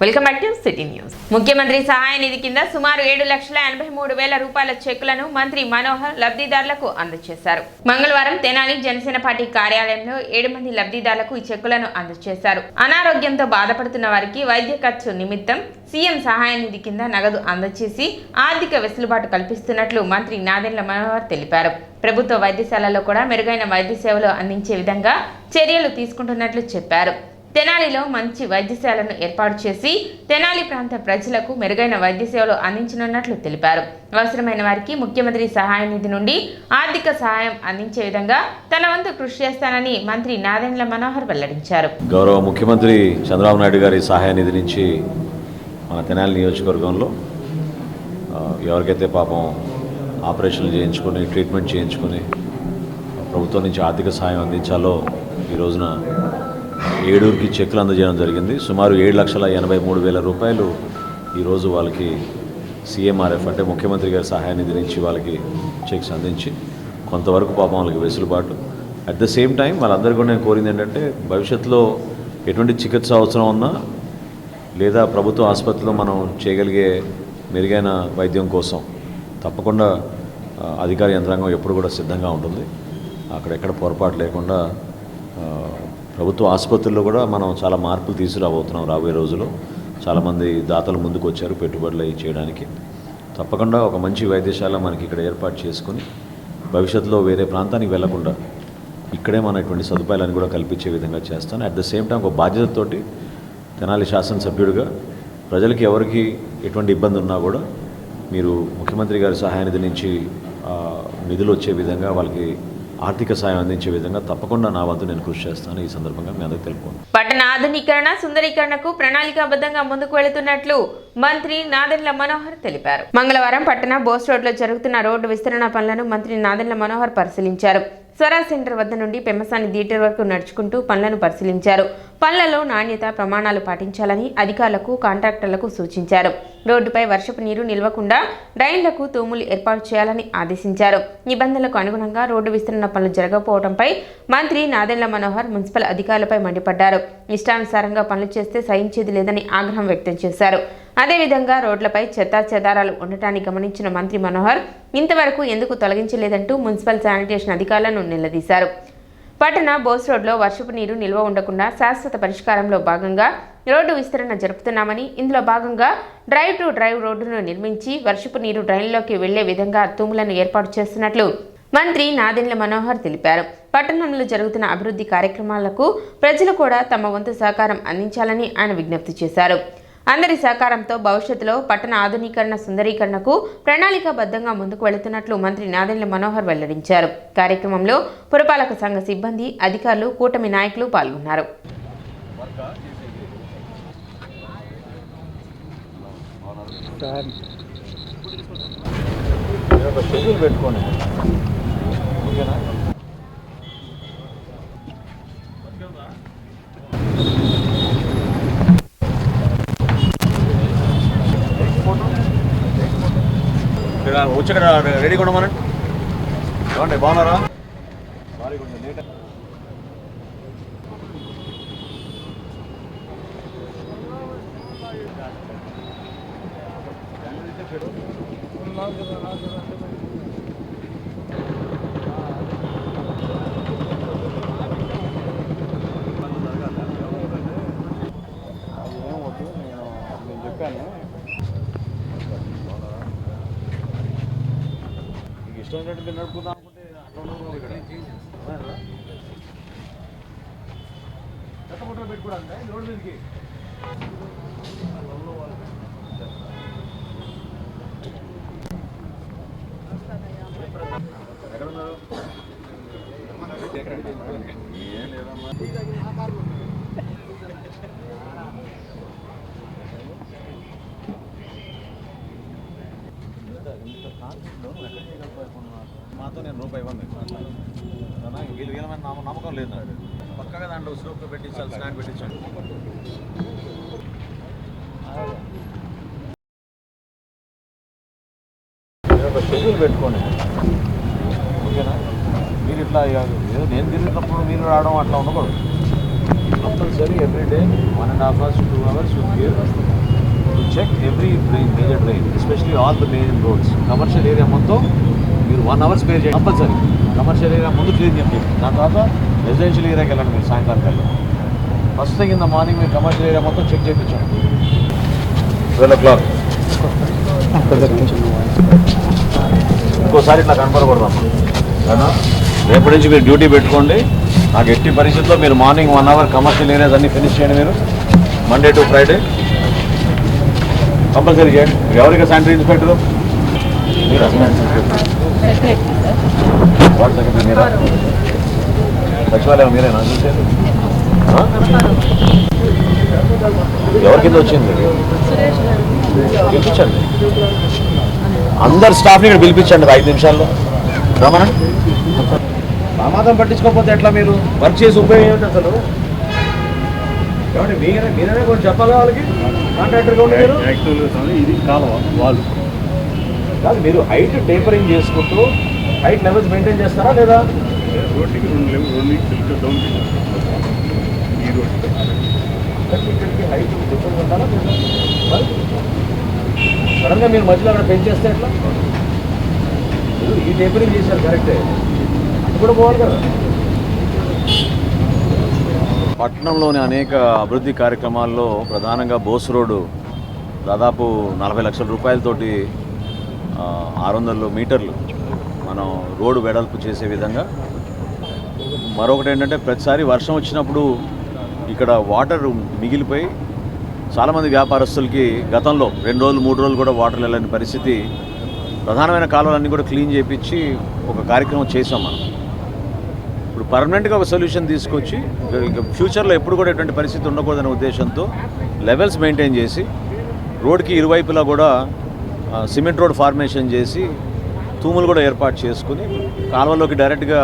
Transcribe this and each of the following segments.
Welcome back to city news. ముఖ్యమంత్రి సహాయ నిధి కింద సుమారు 7,83,000 రూపాయల చెక్కులను మంత్రి మనోహర్ లబ్ధిదారులకు అందజేశారు. మంగళవారం తెనాలి జనసేన పార్టీ కార్యాలయంలో 7 మంది లబ్ధిదారులకు ఈ చెక్కులను అందజేశారు. అనారోగ్యంతో బాధపడుతున్న వారికి వైద్య ఖర్చు నిమిత్తం సీఎం సహాయ నిధి కింద నగదు అందజేసి ఆర్థిక వెసులుబాటు కల్పిస్తున్నట్లు మంత్రి నాదెండ్ల మనోహర్ తెలిపారు. ప్రభుత్వ వైద్యశాలలో కూడా మెరుగైన వైద్య సేవలు అందించే విధంగా చర్యలు తీసుకుంటున్నట్లు చెప్పారు. తెనాలిలో మంచి వైద్యశాలను ఏర్పాటు చేసి తెనాలి ప్రాంత ప్రజలకు మెరుగైన వైద్య సేవలు అందించనున్నట్లు తెలిపారు. అవసరమైన వారికి ముఖ్యమంత్రి సహాయ నిధి నుండి ఆర్థిక సహాయం అందించే విధంగా తన వంతు కృషి చేస్తానని మంత్రి నాదెండ్ల మనోహర్ వెల్లడించారు. గౌరవ ముఖ్యమంత్రి చంద్రబాబు నాయుడు గారి సహాయ నిధి నుంచి మన తెనాలి నియోజకవర్గంలో ఎవరికైతే పాపం ఆపరేషన్లు చేయించుకొని ట్రీట్మెంట్ చేయించుకొని ప్రభుత్వం నుంచి ఆర్థిక సహాయం అందించాలో ఈ రోజున 7కి చెక్కులు అందజేయడం జరిగింది. సుమారు 7,83,000 రూపాయలు ఈరోజు వాళ్ళకి సీఎంఆర్ఎఫ్ అంటే ముఖ్యమంత్రి గారి సహాయ నిధి నుంచి వాళ్ళకి చెక్స్ అందించి కొంతవరకు పాపం వాళ్ళకి వెసులుబాటు. అట్ ద సేమ్ టైం వాళ్ళందరికీ కూడా నేను కోరింది ఏంటంటే భవిష్యత్తులో ఎటువంటి చికిత్స అవసరం ఉన్నా లేదా ప్రభుత్వ ఆసుపత్రిలో మనం చేయగలిగే మెరుగైన వైద్యం కోసం తప్పకుండా అధికార యంత్రాంగం ఎప్పుడు కూడా సిద్ధంగా ఉంటుంది. అక్కడెక్కడ పొరపాటు లేకుండా ప్రభుత్వ ఆసుపత్రుల్లో కూడా మనం చాలా మార్పులు తీసుకురాబోతున్నాం. రాబోయే రోజుల్లో చాలామంది దాతలు ముందుకు వచ్చారు పెట్టుబడులు చేయడానికి. తప్పకుండా ఒక మంచి వైద్యశాల మనకి ఇక్కడ ఏర్పాటు చేసుకుని భవిష్యత్తులో వేరే ప్రాంతానికి వెళ్లకుండా ఇక్కడే మన ఇటువంటి సదుపాయాలను కూడా కల్పించే విధంగా చేస్తాను. అట్ ద సేమ్ టైం ఒక బాధ్యతతోటి తెనాలి శాసనసభ్యుడిగా ప్రజలకి ఎవరికి ఎటువంటి ఇబ్బంది ఉన్నా కూడా మీరు ముఖ్యమంత్రి గారి సహాయ నిధి నుంచి నిధులు వచ్చే విధంగా వాళ్ళకి ఆర్థిక సాయం అందించే విధంగా తప్పకుండా నా వంతు నేను కృషి చేస్తాను. ఈ సందర్భంగా మీ అందరికీ తెలుపుకోండి. పట్టణ ఆధునీకరణ సుందరీకరణకు ప్రణాళికాబద్ధంగా ముందుకు వెళుతున్నట్లు మంత్రి నాదెండ్ల మనోహర్ తెలిపారు. మంగళవారం పట్టణ బోస్ రోడ్లో జరుగుతున్న రోడ్డు విస్తరణ పనులను మంత్రి నాదెండ్ల మనోహర్ పరిశీలించారు. స్వరాజ్ సెంటర్ వద్ద నుండి పెమ్మసాని థియేటర్ వరకు నడుచుకుంటూ పనులను పరిశీలించారు. పనులలో నాణ్యత ప్రమాణాలు పాటించాలని అధికారులకు కాంట్రాక్టర్లకు సూచించారు. రోడ్డుపై వర్షపు నీరు నిల్వకుండా డ్రైన్లకు తూములు ఏర్పాటు చేయాలని ఆదేశించారు. నిబంధనలకు అనుగుణంగా రోడ్డు విస్తరణ పనులు జరగకపోవడంపై మంత్రి నాదెండ్ల మనోహర్ మున్సిపల్ అధికారులపై మండిపడ్డారు. ఇష్టానుసారంగా పనులు చేస్తే సహించేది లేదని ఆగ్రహం వ్యక్తం చేశారు. అదేవిధంగా రోడ్లపై చెత్తా చెదారాలు ఉండటాన్ని గమనించిన మంత్రి మనోహర్ ఇంతవరకు ఎందుకు తొలగించలేదంటూ మున్సిపల్ శానిటేషన్ అధికారులను నిలదీశారు. పట్టణ బోస్ రోడ్లో వర్షపు నీరు నిల్వ ఉండకుండా శాశ్వత పరిష్కారంలో భాగంగా రోడ్డు విస్తరణ జరుపుతున్నామని, ఇందులో భాగంగా డ్రైవ్ టు డ్రైవ్ రోడ్డును నిర్మించి వర్షపు నీరు డ్రైన్లోకి వెళ్లే విధంగా తూములను ఏర్పాటు చేస్తున్నట్లు మంత్రి నాదెండ్ల మనోహర్ తెలిపారు. పట్టణంలో జరుగుతున్న అభివృద్ధి కార్యక్రమాలకు ప్రజలు కూడా తమ వంతు సహకారం అందించాలని ఆయన విజ్ఞప్తి చేశారు. అందరి సహకారంతో భవిష్యత్తులో పట్టణ ఆధునీకరణ సుందరీకరణకు ప్రణాళికాబద్ధంగా ముందుకు వెళుతున్నట్లు మంత్రి నాదెండ్ల మనోహర్ వెల్లడించారు. కార్యక్రమంలో పురపాలక సంఘ సిబ్బంది, అధికారులు, కూటమి నాయకులు పాల్గొన్నారు. వచ్చి ఇక్కడ రెడీగా ఉండమనండి. ఏమండి బాగున్నారా? సారీ కొంచెం లేట్. నేను చెప్పాను ఇష్టం మీరు నడుపుకుందాం అనుకుంటే చెత్త ఫోటోలు పెట్టుకోవడానికి రోడ్డు మీదకి ఎక్కడున్నారు? ఏం లేదమ్మా. మాతో నేను రూపాయి ఇవ్వండి. వీళ్ళమైన నమ్మకం లేదు. పక్కగా దాంట్లో స్లోప్లో పెట్టించాలి, స్నాక్ పెట్టించండి. షెడ్యూల్ పెట్టుకోండి, ఓకేనా? మీరు ఇట్లా ఏదో నేను తిరిగినప్పుడు మీరు రావడం అట్లా ఉండకూడదు. Compulsory everyday 1.5 hours to 2 hours check every major drain, especially all the main roads. Commercial area మొత్తం మీరు 1 hour స్పేర్ చేయండి కంపల్సరీ. కమర్షియల్ ఏరియా ముందు క్లీన్ చేయండి, దాని తర్వాత రెసిడెన్షియల్ ఏరియాకి వెళ్ళండి. మీరు సాయంకాలం కల్లా first thing in the morning మీరు కమర్షియల్ ఏరియా మొత్తం చెక్ చేయించండి. 12 o'clock ఇంకోసారి ఇట్లా కనపడకూడదమ్మా. రేపటి నుంచి మీరు డ్యూటీ పెట్టుకోండి. నాకు ఎట్టి పరిస్థితుల్లో మీరు మార్నింగ్ 1 hour కమర్షియల్ ఏరియాస్ అన్నీ ఫినిష్ చేయండి. మీరు మండే టు ఫ్రైడే కంపల్సరీ చేయండి. ఎవరికి శానిటరీ ఇన్స్పెక్టర్ మీరా? వార్డు సెక్రటరీ మీరా? సచివాలయం మీరేనా చూసేది? ఎవరి కింద వచ్చింది? పిలిపించండి, అందరు స్టాఫ్ని ఇక్కడ పిలిపించండి 5 నిమిషాల్లో. రమణన్ ప్రమాదం పట్టించుకోకపోతే ఎట్లా? మీరు వర్క్ చేసి ఉపయోగం ఏమిటి అసలు? ఏమంటే మీరే కొంచెం చెప్పాలి వాళ్ళకి. కాంట్రాక్టర్గా ఉండి మీరు ఇది కాలం వాళ్ళు కాదు, మీరు హైట్ టేపరింగ్ చేసుకుంటూ హైట్ లెవెల్స్ మెయింటైన్ చేస్తారా లేదా? రోడ్డుకి 2 మీటర్లు డౌన్ ఈ రోడ్డు ఇక్కడికి హైట్ డిఫరెంట్ ఉండాలా లేదా? సడన్గా మీరు మధ్యలో అక్కడ పెంచేస్తే ఎట్లా? మీరు ఈ టేపరింగ్ చేశారు కరెక్టే, అది కూడా పోవాలి కదా. పట్టణంలోని అనేక అభివృద్ధి కార్యక్రమాల్లో ప్రధానంగా బోస్ రోడ్డు దాదాపు 40 లక్షల రూపాయలతోటి 600 మీటర్లు మనం రోడ్డు వెడల్పు చేసే విధంగా. మరొకటి ఏంటంటే ప్రతిసారి వర్షం వచ్చినప్పుడు ఇక్కడ వాటర్ మిగిలిపోయి చాలామంది వ్యాపారస్తులకి గతంలో 2 రోజులు 3 రోజులు కూడా వాటర్ వెళ్ళని పరిస్థితి. ప్రధానమైన కాలువలన్నీ కూడా క్లీన్ చేయించి ఒక కార్యక్రమం చేసాం మనం. ఇప్పుడు పర్మనెంట్గా ఒక సొల్యూషన్ తీసుకొచ్చి ఫ్యూచర్లో ఎప్పుడు కూడా ఎటువంటి పరిస్థితి ఉండకూడదనే ఉద్దేశంతో లెవెల్స్ మెయింటైన్ చేసి రోడ్కి ఇరువైపులా కూడా సిమెంట్ రోడ్ ఫార్మేషన్ చేసి తూములు కూడా ఏర్పాటు చేసుకుని కాలువలోకి డైరెక్ట్గా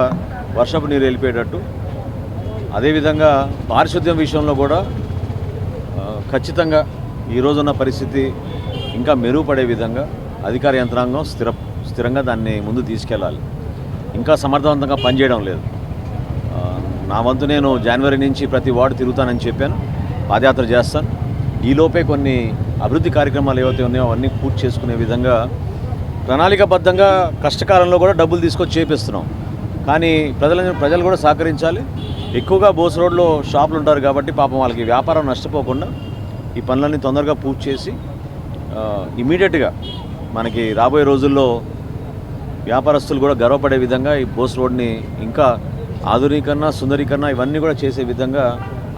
వర్షపు నీరు వెళ్ళిపోయేటట్టు. అదేవిధంగా పారిశుద్ధ్యం విషయంలో కూడా ఖచ్చితంగా ఈరోజున్న పరిస్థితి ఇంకా మెరుగుపడే విధంగా అధికార యంత్రాంగం స్థిరంగా దాన్ని ముందు తీసుకెళ్ళాలి. ఇంకా సమర్థవంతంగా పనిచేయడం లేదు. నా వంతు నేను జనవరి నుంచి ప్రతి వార్డు తిరుగుతానని చెప్పాను, పాదయాత్ర చేస్తాను. ఈలోపే కొన్ని అభివృద్ధి కార్యక్రమాలు ఏవైతే ఉన్నాయో అవన్నీ పూర్తి చేసుకునే విధంగా ప్రణాళికాబద్ధంగా కష్టకాలంలో కూడా డబ్బులు తీసుకొచ్చి చేపిస్తున్నాం. కానీ ప్రజలు కూడా సహకరించాలి. ఎక్కువగా బోస్ రోడ్లో షాపులు ఉంటారు కాబట్టి పాపం వాళ్ళకి వ్యాపారం నష్టపోకుండా ఈ పనులన్నీ తొందరగా పూర్తి చేసి ఇమీడియట్గా మనకి రాబోయే రోజుల్లో వ్యాపారస్తులు కూడా గర్వపడే విధంగా ఈ బోస్ రోడ్ని ఇంకా ఆధునీకరణ, సుందరీకరణ ఇవన్నీ కూడా చేసే విధంగా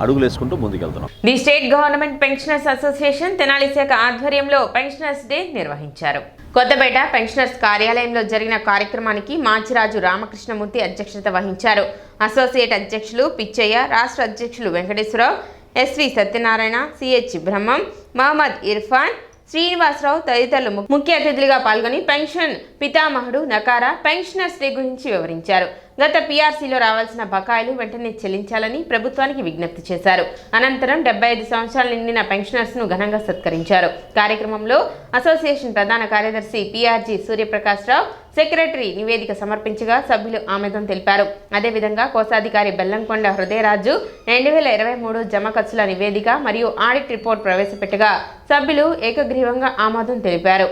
అడుగులు వేసుకుంటూ ముందుకెళ్తున్నాం. The state government pensioners association Tenali శాఖ ఆధ్వర్యంలో పెన్షనర్స్ డే నిర్వహించారు. కొత్తపేట పెన్షనర్స్ కార్యాలయంలో జరిగిన కార్యక్రమానికి మాచిరాజు రామకృష్ణమూర్తి అధ్యక్షత వహించారు. అసోసియేట్ అధ్యక్షులు పిచ్చయ్య, రాష్ట్ర అధ్యక్షులు వెంకటేశ్వరరావు, ఎస్వి సత్యనారాయణ, సిహెచ్ బ్రహ్మం, మహమ్మద్ ఇర్ఫాన్, శ్రీనివాసరావు తదితరులు ముఖ్య అతిథులుగా పాల్గొని పెన్షన్ పితామహుడు నకారా పెన్షనర్స్ డే గురించి వివరించారు. గత పీఆర్సీలో రావాల్సిన బకాయిలు వెంటనే చెల్లించాలని ప్రభుత్వానికి విజ్ఞప్తి చేశారు. అనంతరం 75 సంవత్సరాలు నిండిన పెన్షనర్స్ ను ఘనంగా సత్కరించారు. కార్యక్రమంలో అసోసియేషన్ ప్రధాన కార్యదర్శి పిఆర్జీ సూర్యప్రకాశ్ రావు, సెక్రటరీ నివేదిక సమర్పించగా సభ్యులు ఆమోదం తెలిపారు. అదేవిధంగా కోశాధికారి బెల్లంకొండ హృదయరాజు 2023 జమ ఖర్చుల నివేదిక మరియు ఆడిట్ రిపోర్ట్ ప్రవేశపెట్టగా సభ్యులు ఏకగ్రీవంగా ఆమోదం తెలిపారు.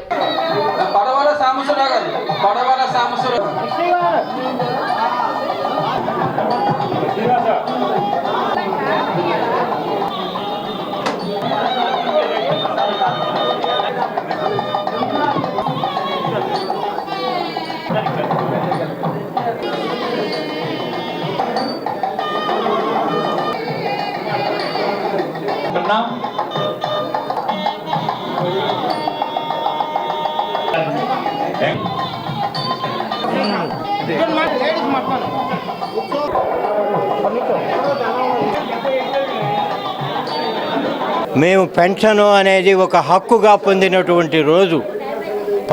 మేము పెన్షన్ అనేది ఒక హక్కుగా పొందినటువంటి రోజు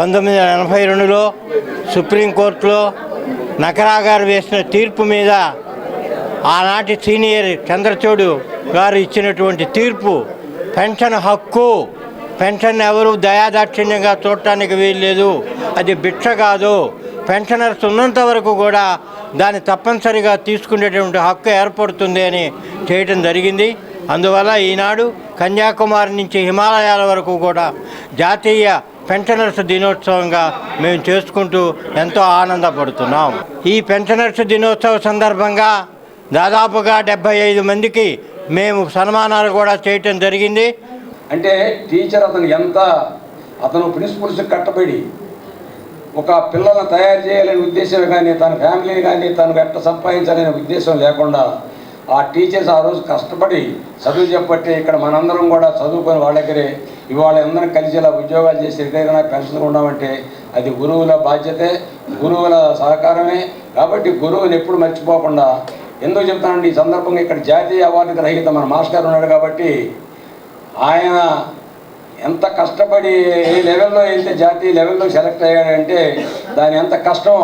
1982లో సుప్రీంకోర్టులో నకరా గారు వేసిన తీర్పు మీద ఆనాటి సీనియర్ చంద్రచూడ్ గారు ఇచ్చినటువంటి తీర్పు పెన్షన్ హక్కు. పెన్షన్ ఎవరు దయాదాక్షిణ్యంగా చూడటానికి వీల్లేదు, అది భిక్ష కాదు. పెన్షనర్స్ ఉన్నంత వరకు కూడా దాన్ని తప్పనిసరిగా తీసుకునేటువంటి హక్కు ఏర్పడుతుంది అని చేయటం జరిగింది. అందువల్ల ఈనాడు కన్యాకుమారి నుంచి హిమాలయాల వరకు కూడా జాతీయ పెన్షనర్స్ దినోత్సవంగా మేము చేసుకుంటూ ఎంతో ఆనందపడుతున్నాం. ఈ పెన్షనర్స్ దినోత్సవ సందర్భంగా దాదాపుగా 75 మందికి మేము సన్మానాలు కూడా చేయటం జరిగింది. అంటే టీచర్ అతను ప్రిన్సిపల్స్ కట్టబడి ఒక పిల్లలను తయారు చేయాలనే ఉద్దేశం కానీ తన ఫ్యామిలీని కానీ తను ఎట్లా సంపాదించాలనే ఉద్దేశం లేకుండా ఆ టీచర్స్ ఆ రోజు కష్టపడి చదువు చెప్పట్టి ఇక్కడ మనందరం కూడా చదువుకొని వాళ్ళ దగ్గరే ఇవాళ అందరం కలిసి ఇలా ఉద్యోగాలు చేసి రిటైర్ పెన్షన్ ఉన్నామంటే అది గురువుల బాధ్యతే, గురువుల సహకారమే. కాబట్టి గురువుని ఎప్పుడు మర్చిపోకుండా ఎందుకు చెప్తానండి, ఈ సందర్భంగా ఇక్కడ జాతీయ అవార్డు గ్రహీత మన మాస్టర్ గారు ఉన్నాడు కాబట్టి ఆయన ఎంత కష్టపడి ఏ లెవెల్లో అయితే జాతీయ లెవెల్లో సెలెక్ట్ అయ్యాడంటే దాని ఎంత కష్టం.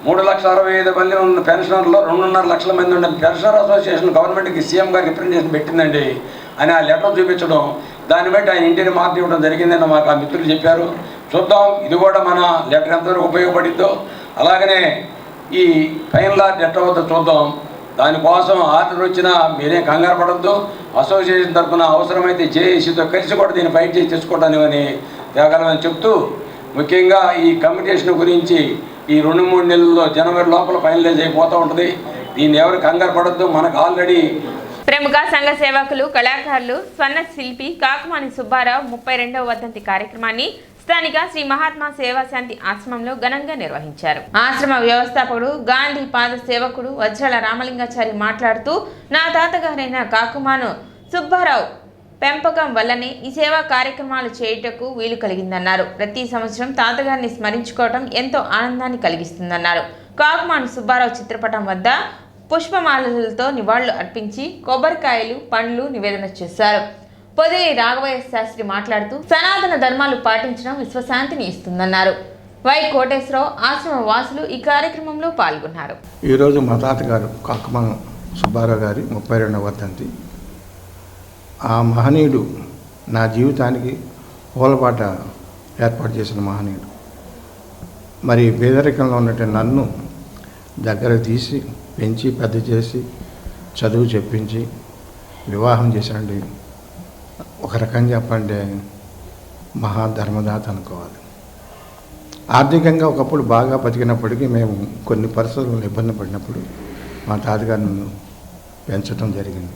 3,65,000 మంది ఉన్న పెన్షనర్లో 2.5 లక్షల మంది ఉన్న పెన్షనర్ అసోసియేషన్ గవర్నమెంట్కి సీఎం గారు రిప్రజెంటేషన్ పెట్టిందండి అని ఆ లెటర్ చూపించడం, దాన్ని బట్టి ఆయన ఇంటిని మార్పు ఇవ్వడం జరిగిందని మాకు ఆ మిత్రులు చెప్పారు. చూద్దాం ఇది కూడా మన లెటర్ ఎంతవరకు ఉపయోగపడిద్దో. అలాగనే ఈ ఫైనల్ ఆర్డర్ ఎట్లా అవుతుందో చూద్దాం. దానికోసం ఆర్డర్ వచ్చినా మీరేం కంగారు పడద్దు. అసోసియేషన్ తరఫున అవసరమైతే జేఏసీతో కలిసి కూడా దీన్ని ఫైట్ చేసి తెచ్చుకోవడానికి తేగలమని చెప్తూ, ముఖ్యంగా ఈ కమిటేషన్ గురించి ఈ 2-3 నెలల్లో జనవరి లోపల ఫైనలైజ్ అయిపోతూ ఉంటుంది. దీన్ని ఎవరు కంగారు పడద్దు. మనకు ఆల్రెడీ ప్రముఖ సంఘ సేవకులు, కళాకారులు, స్వర్ణ శిల్పి కాకుమాని సుబ్బారావు 32వ వర్ధంతి కార్యక్రమాన్ని స్థానిక శ్రీ మహాత్మా సేవాశాంతి ఆశ్రమంలో ఘనంగా నిర్వహించారు. ఆశ్రమ వ్యవస్థాపకుడు, గాంధీ పాద సేవకుడు వజ్రాల రామలింగాచారి మాట్లాడుతూ, నా తాతగారైన కాకుమాను సుబ్బారావు పెంపకం వల్లనే ఈ సేవా కార్యక్రమాలు చేయుటకు వీలు కలిగిందన్నారు. ప్రతి సంవత్సరం తాతగారిని స్మరించుకోవడం ఎంతో ఆనందాన్ని కలిగిస్తుందన్నారు. కాకుమాను సుబ్బారావు చిత్రపటం వద్ద పుష్పమాలలతో నివాళులు అర్పించి కొబ్బరికాయలు, పండ్లు నివేదన చేశారు. పొదిలి రాఘవయ్య శాస్త్రి మాట్లాడుతూ, సనాతన ధర్మాలు పాటించడం విశ్వశాంతిని ఇస్తుందన్నారు. వై కోటేశ్వరరావు ఆశ్రమ వాసులు ఈ కార్యక్రమంలో పాల్గొన్నారు. ఈరోజు మా తాతగారు కాకుమాను సుబ్బారావు గారి 32వ వర్ధంతి. ఆ మహనీయుడు నా జీవితానికి పూలపాట ఏర్పాటు చేసిన మహనీయుడు. మరి పేదరికంలో ఉన్నటువంటి నన్ను దగ్గర తీసి పెంచి పెద్ద చేసి చదువు చెప్పించి వివాహం చేశాండి. ఒక రకంగా చెప్పండి మహాధర్మదాత అనుకోవాలి. ఆర్థికంగా ఒకప్పుడు బాగా బతికినప్పటికీ మేము కొన్ని పరిస్థితులను ఇబ్బంది పడినప్పుడు మా తాతగారు నన్ను పెంచడం జరిగింది.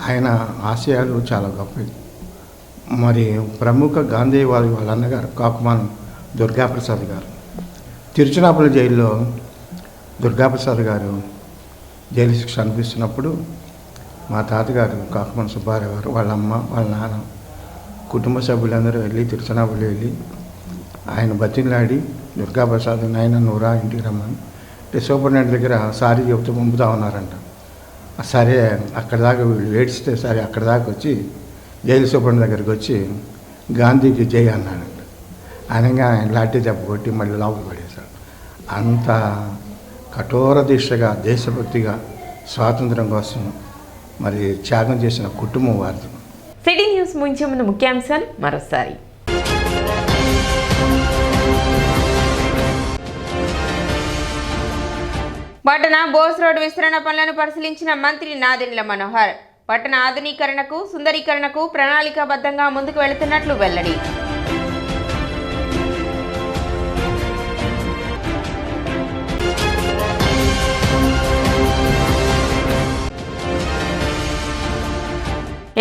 ఆయన ఆశయాలు చాలా గొప్పవి. మరి ప్రముఖ గాంధీవాది వాళ్ళ అన్నగారు కాకుమాను దుర్గాప్రసాద్ గారు తిరుచినాపల్లి జైల్లో దుర్గాప్రసాద్ గారు జైలు శిక్ష అనిపిస్తున్నప్పుడు మా తాతగారు కాకుమాను సుబ్బారావు గారు, వాళ్ళ అమ్మ, వాళ్ళ నాన్న, కుటుంబ సభ్యులందరూ వెళ్ళి తిరుచినాపల్లి వెళ్ళి ఆయన బతిలాడి దుర్గాప్రసాద్ నాయన నూరా ఇంటికి రమ్మని సూపరింటెండెంట్ దగ్గర సారీ చెబుతూ పంపుతా ఉన్నారంట. సరే అక్కడ దాకా వీళ్ళు ఏడిస్తే సరే అక్కడ దాకా వచ్చి జైలు సూపరింటెండెంట్ దగ్గరికి వచ్చి గాంధీకి జై అన్నాడంట. అనగా ఆయన లాఠీ దెబ్బ కొట్టి మళ్ళీ లోపల పడేశాడు. అంత కఠోర దీక్షగా దేశభక్తిగా స్వాతంత్రం కోసం మరి త్యాగం చేసిన కుటుంబం వారిది. సిటీ న్యూస్ ముంచే ముందు ముఖ్యాంశాలు మరోసారి. పట్టణ బోస్ రోడ్ విస్తరణ పనులను పరిశీలించిన మంత్రి నాదెండ్ల మనోహర్. పట్టణ ఆధునీకరణకు, సుందరీకరణకు ప్రణాళికాబద్ధంగా ముందుకు వెళుతున్నట్లు వెల్లడి.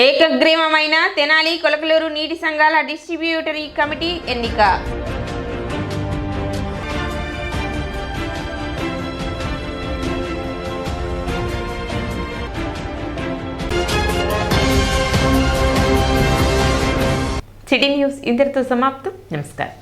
ఏకగ్రీవమైన తెనాలి కొలకలూరు నీటి సంఘాల డిస్ట్రిబ్యూటరీ కమిటీ ఎన్నిక. సిటీ న్యూస్ ఇంతటితో సమాప్తం. నమస్కారం.